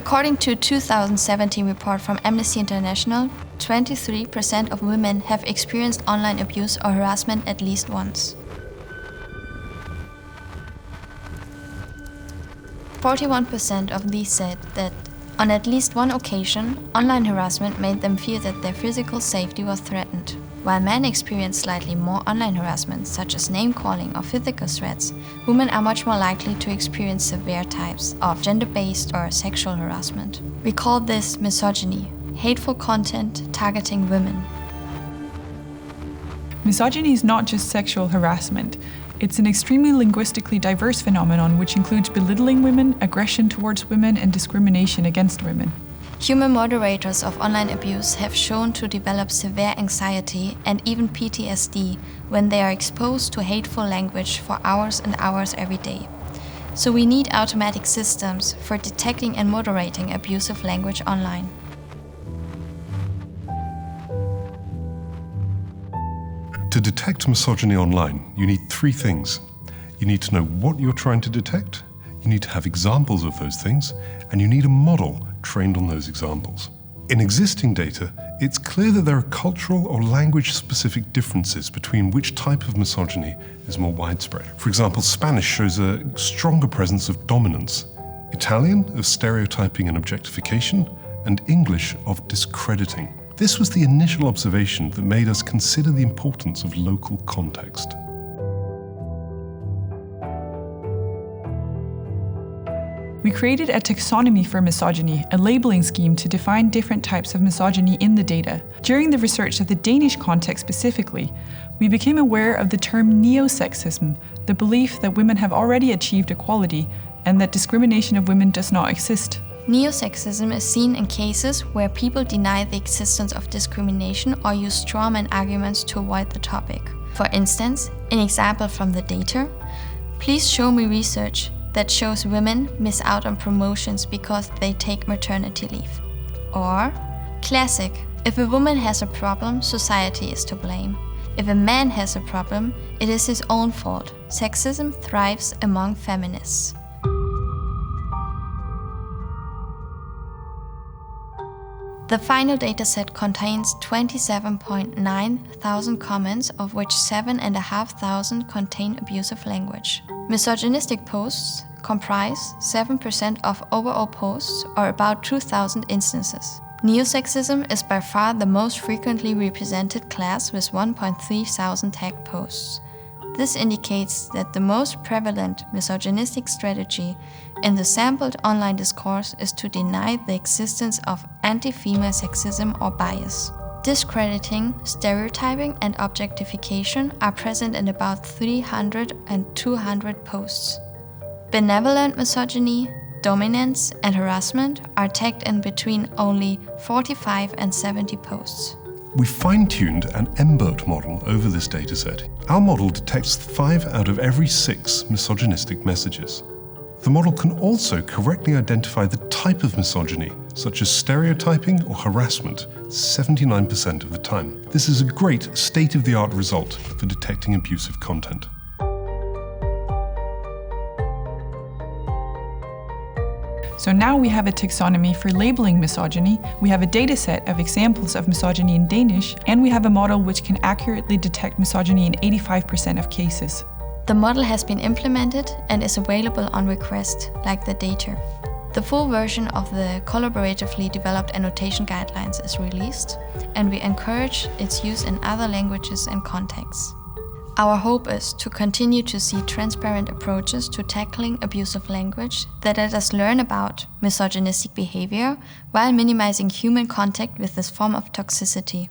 According to a 2017 report from Amnesty International, 23% of women have experienced online abuse or harassment at least once. 41% of these said that on at least one occasion, online harassment made them feel that their physical safety was threatened. While men experience slightly more online harassment, such as name-calling or physical threats, women are much more likely to experience severe types of gender-based or sexual harassment. We call this misogyny, hateful content targeting women. Misogyny is not just sexual harassment. It's an extremely linguistically diverse phenomenon which includes belittling women, aggression towards women, and discrimination against women. Human moderators of online abuse have shown to develop severe anxiety and even PTSD when they are exposed to hateful language for hours and hours every day. So we need automatic systems for detecting and moderating abusive language online. To detect misogyny online, you need three things. You need to know what you're trying to detect, you need to have examples of those things, and you need a model trained on those examples. In existing data, it's clear that there are cultural or language-specific differences between which type of misogyny is more widespread. For example, Spanish shows a stronger presence of dominance, Italian of stereotyping and objectification, and English of discrediting. This was the initial observation that made us consider the importance of local context. We created a taxonomy for misogyny, a labeling scheme to define different types of misogyny in the data. During the research of the Danish context specifically, we became aware of the term neo-sexism, the belief that women have already achieved equality and that discrimination of women does not exist. Neo-sexism is seen in cases where people deny the existence of discrimination or use strawman arguments to avoid the topic. For instance, an example from the data, please show me research that shows women miss out on promotions because they take maternity leave. Or, classic, if a woman has a problem, society is to blame. If a man has a problem, it is his own fault. Sexism thrives among feminists. The final dataset contains 27.9 thousand comments, of which 7,500 contain abusive language. Misogynistic posts comprise 7% of overall posts, or about 2,000 instances. Neo-sexism is by far the most frequently represented class with 1.3 thousand tagged posts. This indicates that the most prevalent misogynistic strategy in the sampled online discourse is to deny the existence of anti-female sexism or bias. Discrediting, stereotyping, and objectification are present in about 300 and 200 posts. Benevolent misogyny, dominance, and harassment are tagged in between only 45 and 70 posts. We fine-tuned an MBERT model over this dataset. Our model detects 5 out of every 6 misogynistic messages. The model can also correctly identify the type of misogyny, such as stereotyping or harassment, 79% of the time. This is a great state-of-the-art result for detecting abusive content. So now we have a taxonomy for labeling misogyny, we have a dataset of examples of misogyny in Danish, and we have a model which can accurately detect misogyny in 85% of cases. The model has been implemented and is available on request, like the data. The full version of the collaboratively developed annotation guidelines is released, and we encourage its use in other languages and contexts. Our hope is to continue to see transparent approaches to tackling abusive language that let us learn about misogynistic behavior while minimizing human contact with this form of toxicity.